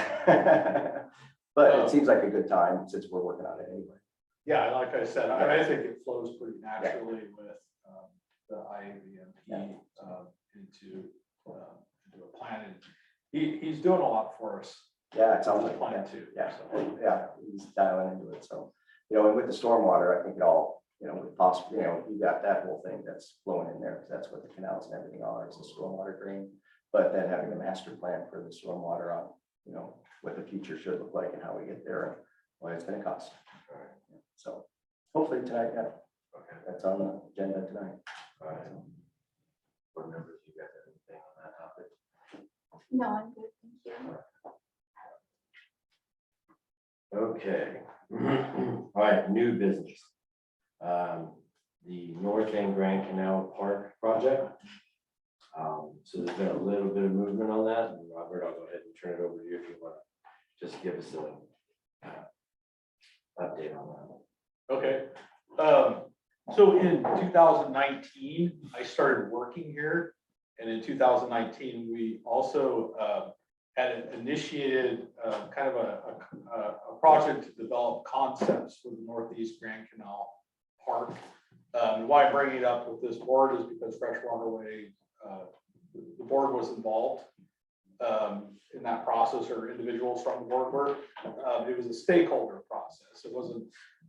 But it seems like a good time since we're working on it anyway. Yeah, like I said, I think it flows pretty naturally with the IABMP into a plan. And he's doing a lot for us. Yeah, it sounds The like plan that. too. Yeah, So, yeah, he's dialing into it. So, you know, and with the stormwater, I think it all, you know, with possible, you know, you got that whole thing that's flowing in there because that's what the canals and everything are, is the stormwater drain. But then having a master plan for the stormwater on, you know, what the future should look like and how we get there and what it's going to cost. So hopefully tonight, yeah. Okay. That's on the agenda tonight. All right. Board members, you guys have anything on that topic? No, I'm good, thank you. Okay. All right, new business. The North End Grand Canal Park project. So there's been a little bit of movement on that. And Robert, I'll go ahead and turn it over to you if you want to just give us a update on that. Okay. So in 2019, I started working here. And in 2019, we also had initiated kind of a project to develop concepts for the Northeast Grand Canal Park. And why I bring it up with this board is because Fresh Waterway, the board was involved in that process, or individuals from the board were. It was a stakeholder process. It wasn't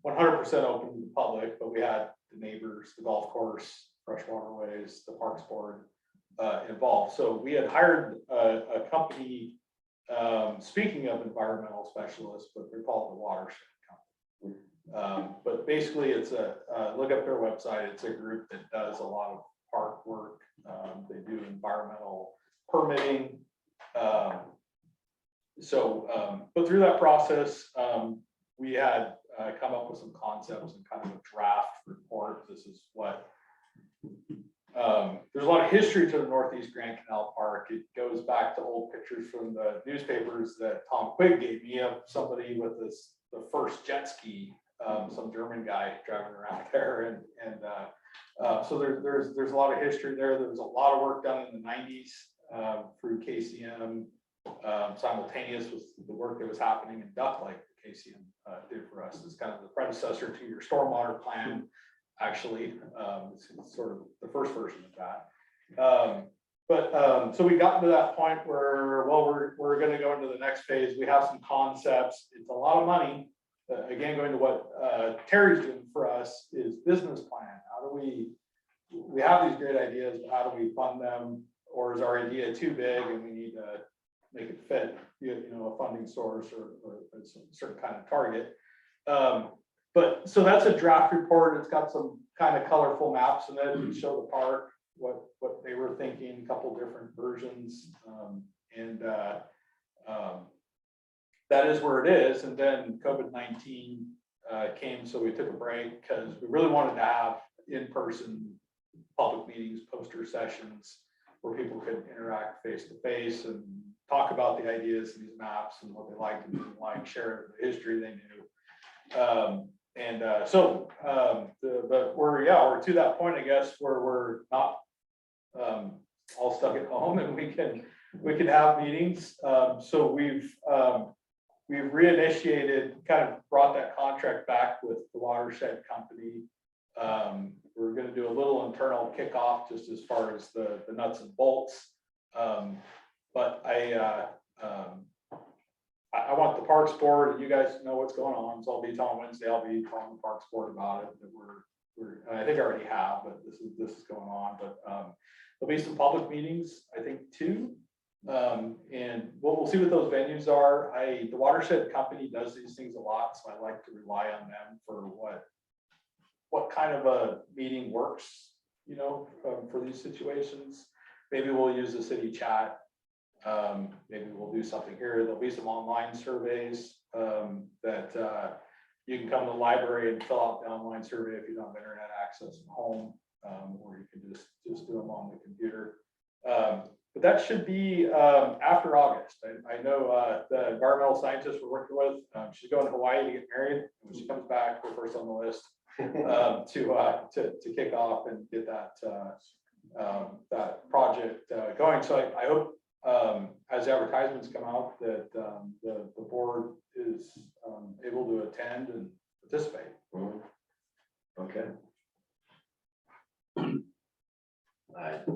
100% open to the public, but we had the neighbors, the golf course, Fresh Waterways, the Parks Board involved. So we had hired a company, speaking of environmental specialists, but they're called the Watershed Company. But basically it's look up their website. It's a group that does a lot of park work. They do environmental permitting. But through that process, we had come up with some concepts and kind of a draft report. This is what, there's a lot of history to the Northeast Grand Canal Park. It goes back to old pictures from the newspapers that Tom Quigg gave me of somebody with the first jet ski, some German guy driving around there. So there's a lot of history there. There was a lot of work done in the 90s through KCM, simultaneous with the work that was happening in Duck Lake. KCM did for us. It's kind of the predecessor to your stormwater plan. Actually, it's sort of the first version of that. So we got to that point where, well, we're going to go into the next phase. We have some concepts. It's a lot of money. Again, going to what Terry's doing for us is business plan. How do we have these great ideas, but how do we fund them? Or is our idea too big and we need to make it fit, a funding source or a certain kind of target? But so that's a draft report. It's got some kind of colorful maps in it to show the park, what they were thinking, a couple different versions. That is where it is. And then COVID-19 came, so we took a break because we really wanted to have in-person public meetings, poster sessions where people could interact face to face and talk about the ideas and these maps and what they liked and didn't like, share the history they knew. But we're to that point, I guess, where we're not all stuck at home and we can have meetings. So we've reinitiated, kind of brought that contract back with the watershed company. We're going to do a little internal kickoff just as far as the nuts and bolts. But I want the Parks Board, and you guys know what's going on. So I'll be telling Wednesday, I'll be telling the Parks Board about it. That and I think I already have, but this is going on. But there'll be some public meetings, I think, too. And we'll see what those venues are. The watershed company does these things a lot, so I like to rely on them for what kind of a meeting works, for these situations. Maybe we'll use the city chat. Maybe we'll do something here. There'll be some online surveys that you can come to the library and fill out the online survey if you don't have internet access at home, or you can just do them on the computer. But that should be after August. I know the environmental scientist we're working with, she's going to Hawaii to get married. And when she comes back, we're first on the list to kick off and get that project going. So I hope as advertisements come out that the board is able to attend and participate. Okay.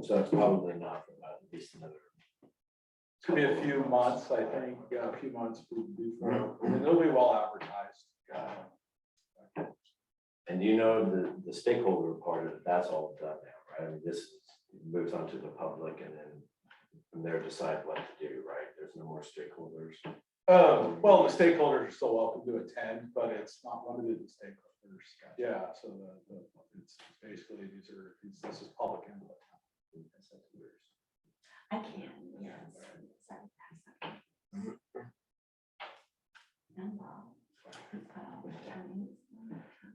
So it's probably not for about at least another. It's gonna be a few months, I think, a few months before, and it'll be well advertised. And the stakeholder part of it, that's all done now, right? I mean, this moves on to the public and then from there decide what to do, right? There's no more stakeholders. Well, the stakeholders are still welcome to attend, but it's not limited to stakeholders. Yeah, so it's basically this is public input. I can, yes.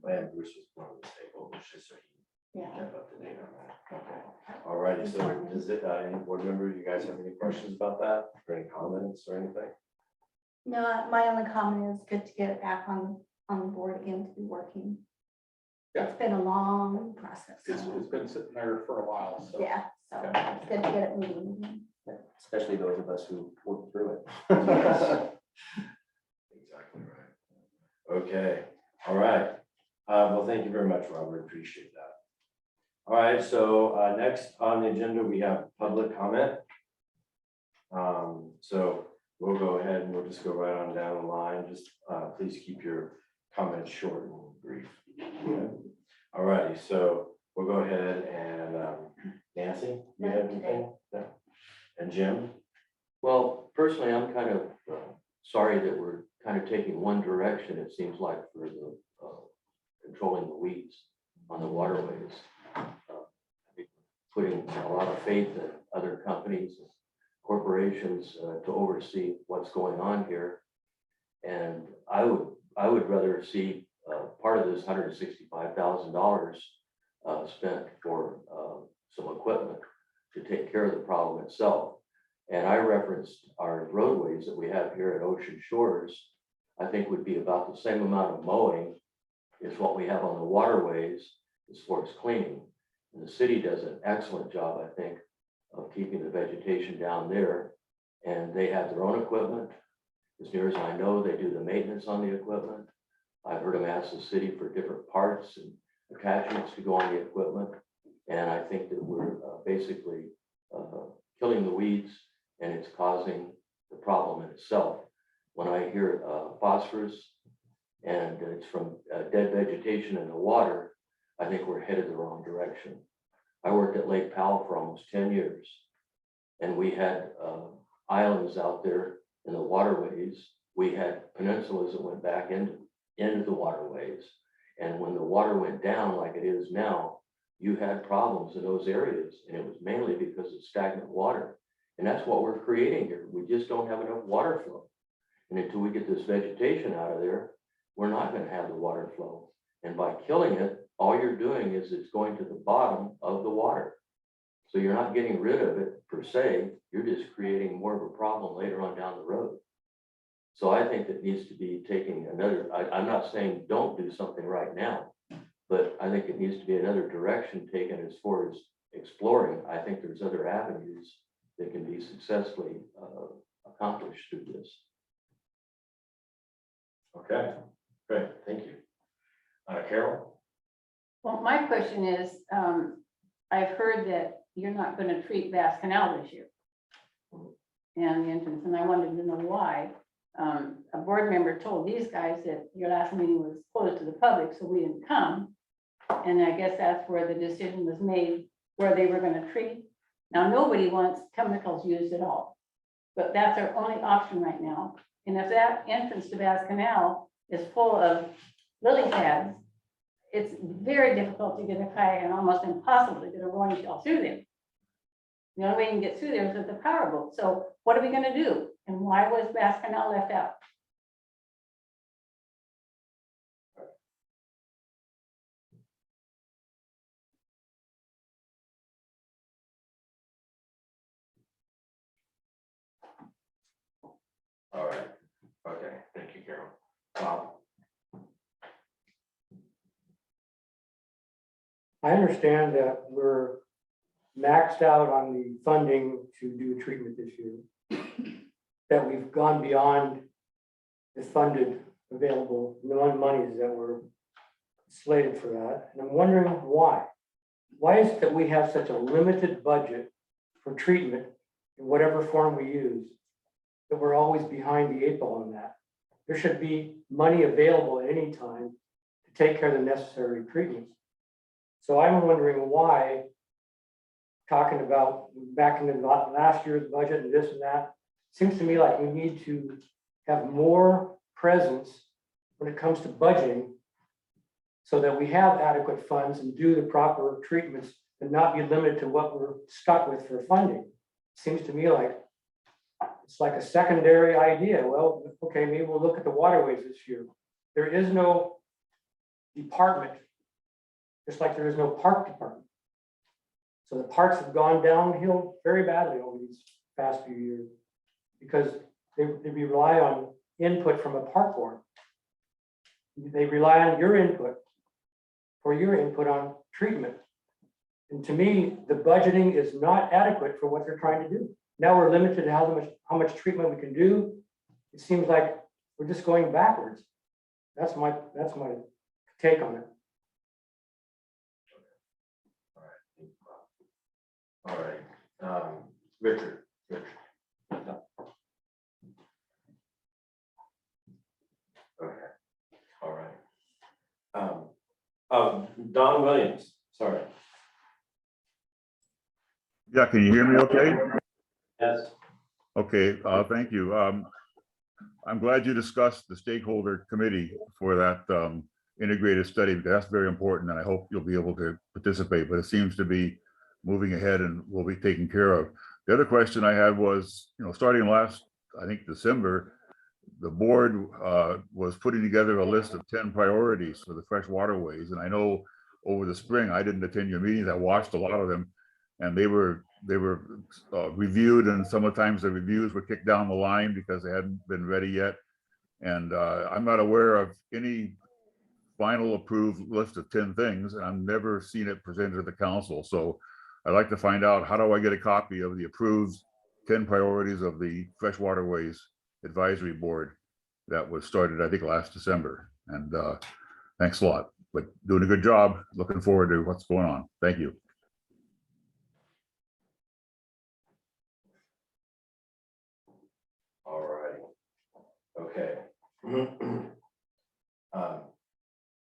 And Bruce was one of the stakeholders, just so he Yeah. kept up to date on that. Okay. All righty. So does any board member, you guys have any questions about that? Or any comments or anything? No, my only comment is good to get it back on the board again to be working. Yeah. It's been a long process. It's been sitting there for a while, so. Yeah, so Okay. it's good to get it moving again. Especially those of us who worked through it. Exactly right. Okay, all right. Well, thank you very much, Robert. Appreciate that. All right, so next on the agenda, we have public comment. So we'll go ahead and we'll just go right on down the line. Just please keep your comments short and brief. Okay. All righty, so we'll go ahead and Nancy, you have anything? No? And Jim? Well, personally, I'm kind of sorry that we're kind of taking one direction, it seems like, for the controlling the weeds on the waterways. Putting a lot of faith in other companies, corporations to oversee what's going on here. And I would rather see part of this $165,000 spent for some equipment to take care of the problem itself. And I referenced our roadways that we have here at Ocean Shores, I think would be about the same amount of mowing as what we have on the waterways as far as cleaning. And the city does an excellent job, I think, of keeping the vegetation down there. And they have their own equipment. As near as I know, they do the maintenance on the equipment. I've heard them ask the city for different parts and attachments to go on the equipment. And I think that we're basically killing the weeds, and it's causing the problem in itself. When I hear phosphorus and it's from dead vegetation in the water, I think we're headed the wrong direction. I worked at Lake Powell for almost 10 years, and we had islands out there in the waterways. We had peninsulas that went back into the waterways. And when the water went down like it is now, you had problems in those areas, and it was mainly because of stagnant water. And that's what we're creating here. We just don't have enough water flow. And until we get this vegetation out of there, we're not going to have the water flow. And by killing it, all you're doing is it's going to the bottom of the water. So you're not getting rid of it per se, you're just creating more of a problem later on down the road. So I think that needs to be taking another, I'm not saying don't do something right now, but I think it needs to be another direction taken as far as exploring. I think there's other avenues that can be successfully accomplished through this. Okay, great, thank you. Carol? Well, my question is, I've heard that you're not going to treat Bass Canal this year. And the entrance, and I wanted to know why. A board member told these guys that your last meeting was closed to the public, so we didn't come. And I guess that's where the decision was made, where they were going to treat. Now, nobody wants chemicals used at all, but that's our only option right now. And if that entrance to Bass Canal is full of lily pads, it's very difficult to get a kayak and almost impossible to get a rowing shell through there. The only way you can get through there is with the powerboat. So what are we going to do? And why was Bass Canal left out? All right, okay, thank you, Carol. Bob? I understand that we're maxed out on the funding to do treatment this year. That we've gone beyond the funded available monies that were slated for that. And I'm wondering why. Why is it that we have such a limited budget for treatment in whatever form we use, that we're always behind the 8 ball on that? There should be money available at any time to take care of the necessary treatments. So I'm wondering why, talking about back in the last year's budget and this and that, seems to me like we need to have more presence when it comes to budgeting so that we have adequate funds and do the proper treatments and not be limited to what we're stuck with for funding. Seems to me like it's like a secondary idea. Well, okay, maybe we'll look at the waterways this year. There is no department, just like there is no park department. So the parks have gone downhill very badly over these past few years because they rely on input from a park board. They rely on your input for your input on treatment. And to me, the budgeting is not adequate for what they're trying to do. Now we're limited to how much treatment we can do. It seems like we're just going backwards. That's my take on it. All right, Richard. Okay, all right. Don Williams, sorry. Yeah, can you hear me okay? Yes. Okay, thank you. I'm glad you discussed the stakeholder committee for that integrated study, because that's very important, and I hope you'll be able to participate, but it seems to be moving ahead and will be taken care of. The other question I had was, starting last, I think, December, the board was putting together a list of 10 priorities for the fresh waterways. And I know over the spring, I didn't attend your meetings. I watched a lot of them, and they were reviewed, and sometimes the reviews were kicked down the line because they hadn't been ready yet. And I'm not aware of any final approved list of 10 things, and I've never seen it presented to the council. So I'd like to find out, how do I get a copy of the approved 10 priorities of the Fresh Waterways Advisory Board that was started, I think, last December? And thanks a lot, but doing a good job. Looking forward to what's going on. Thank you. All right. Okay.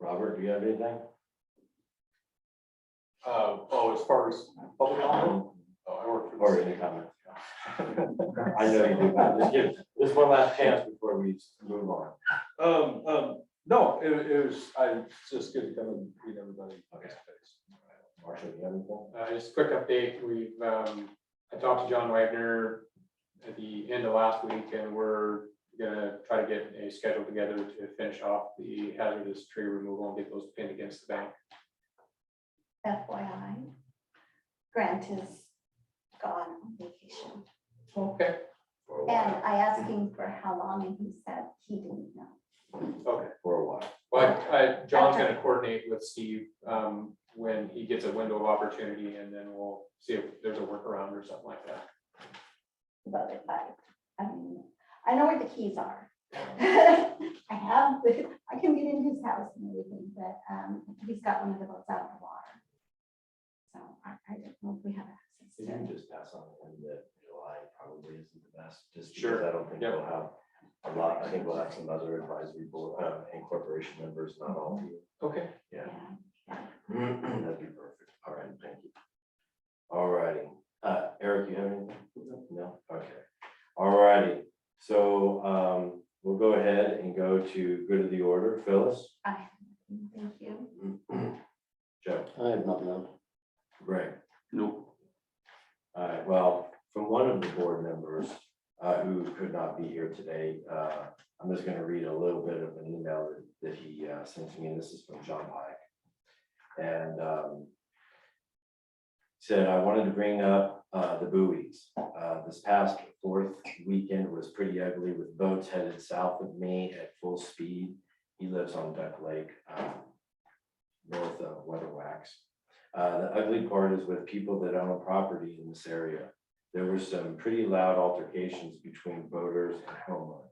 Robert, do you have anything? As far as public comment, I work for. Or any comments? I know you do, but just give this one last chance before we move on. No, it was, just good to come and meet everybody. Okay. Marshall, do you have anything? Just a quick update, I talked to John Wagner at the end of last week, and we're gonna try to get a schedule together to finish off the hazardous tree removal and get those pinned against the bank. FYI, Grant is gone on vacation. Okay. For a And while. I asked him for how long and he said he didn't know. Okay, For a while. well, John's gonna coordinate with Steve, when he gets a window of opportunity, and then we'll see if there's a workaround or something like that. But if I mean, I know where the keys are. I can get in his house and everything, but he's got one of the boats out of the water. So I don't know if we have access You to can it. just pass on him that July probably isn't the best, just because Sure. I don't think Yep. we'll have a lot. I think we'll have some other advisory board, and corporation members, not all of you. Okay. Yeah. Yeah. That'd be perfect. All right, thank you. All righty. Eric, you have anything? No? Okay. All righty. So we'll go ahead and go to good of the order. Phyllis? Thank you. Joe? I have nothing else. Greg? Nope. All right, well, from one of the board members who could not be here today, I'm just gonna read a little bit of an email that he sent to me, and this is from John Pike. And said, I wanted to bring up the buoys. This past 4th weekend was pretty ugly with boats headed south of me at full speed. He lives on Duck Lake, north of Waterways. The ugly part is with people that own property in this area. There were some pretty loud altercations between boaters and homeowners.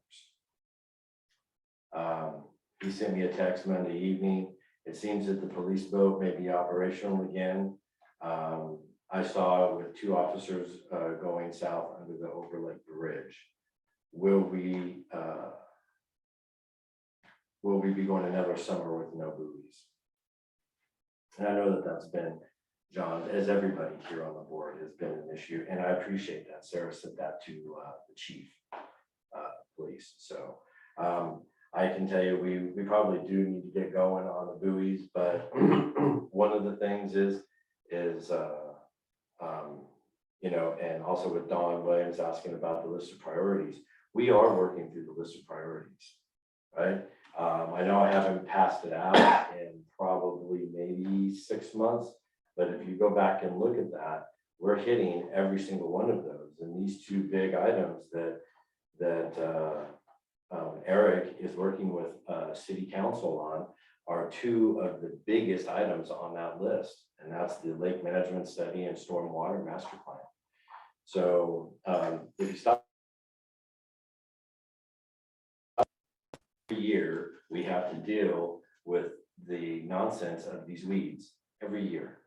He sent me a text Monday evening. It seems that the police boat may be operational again. I saw it with 2 officers going south under the Overlake Bridge. Will we be going another summer with no buoys? And I know that that's been, John, as everybody here on the board, has been an issue, and I appreciate that. Sarah said that to the chief police. So I can tell you, we probably do need to get going on the buoys, but one of the things is you know, and also with Don Williams asking about the list of priorities, we are working through the list of priorities, right? I know I haven't passed it out in probably maybe 6 months, but if you go back and look at that, we're hitting every single one of those. And these 2 big items that Eric is working with city council on are 2 of the biggest items on that list. And that's the lake management study and stormwater master plan. So if you stop every year, we have to deal with the nonsense of these weeds every year.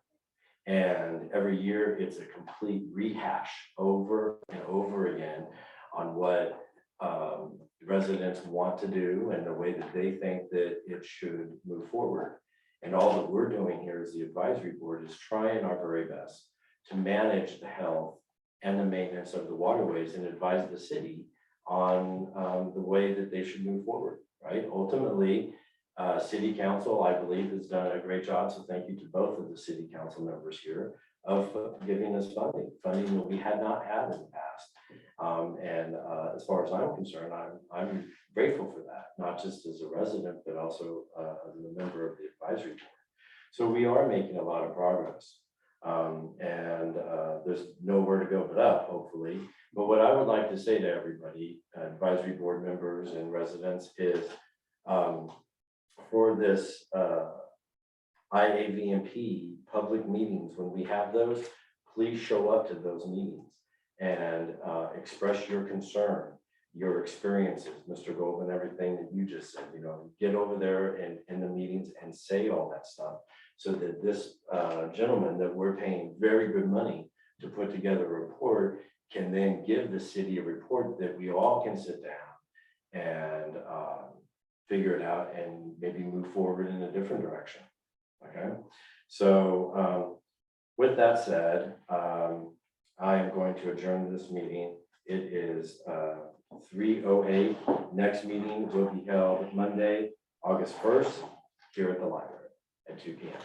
And every year it's a complete rehash over and over again on what residents want to do and the way that they think that it should move forward. And all that we're doing here as the advisory board is trying our very best to manage the health and the maintenance of the waterways and advise the city on the way that they should move forward, right? Ultimately, city council, I believe, has done a great job. So thank you to both of the city council members here of giving us funding that we had not had in the past. And as far as I'm concerned, I'm grateful for that, not just as a resident, but also as a member of the advisory board. So we are making a lot of progress. And there's nowhere to go but up, hopefully. But what I would like to say to everybody, advisory board members and residents, is for this IAVMP public meetings, when we have those, please show up to those meetings and express your concern, your experiences, Mr. Goldman, everything that you just said, get over there and in the meetings and say all that stuff, so that this gentleman that we're paying very good money to put together a report can then give the city a report that we all can sit down and figure it out and maybe move forward in a different direction. Okay, so with that said, I am going to adjourn this meeting. It is 3:08. Next meeting will be held Monday, August 1st, here at the library at 2 p.m.